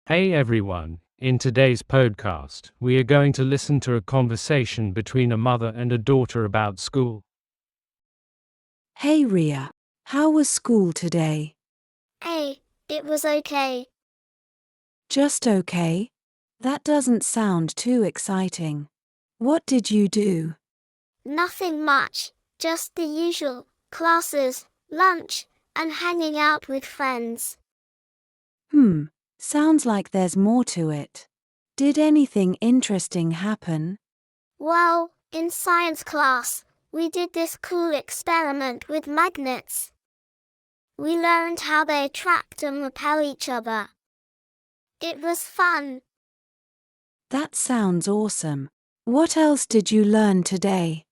Hey everyone, in today's podcast, we are going to listen to a conversation between a mother and a daughter about school. Hey Ria, how was school today? Hey, it was okay. Just okay? That doesn't sound too exciting. What did you do? Nothing much, just the usual, classes, lunch, and hanging out with friends. Sounds like there's more to it. Did anything interesting happen? Well, in science class, we did this cool experiment with magnets. We learned how they attract and repel each other. It was fun. That sounds awesome. What else did you learn today?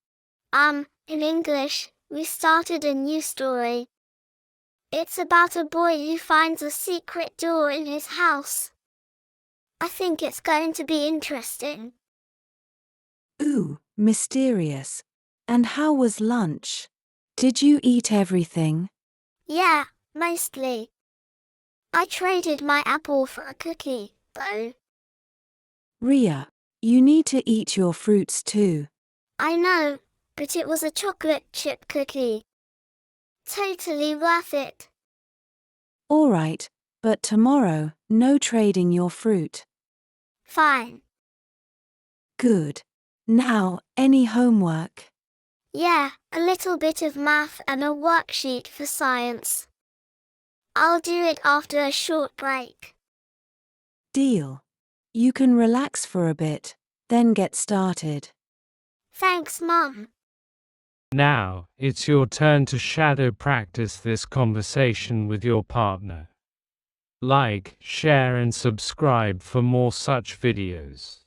In English, we started a new story. It's about a boy who finds a secret door in his house. I think it's going to be interesting. Ooh, mysterious. And how was lunch? Did you eat everything? Yeah, mostly. I traded my apple for a cookie, though. Ria, you need to eat your fruits too. I know, but it was a chocolate chip cookie. Totally worth it. Alright, but tomorrow, no trading your fruit. Fine. Good. Now, any homework? Yeah, a little bit of math and a worksheet for science. I'll do it after a short break. Deal. You can relax for a bit, then get started. Thanks, Mum. Now, it's your turn to shadow practice this conversation with your partner. Like, share and subscribe for more such videos.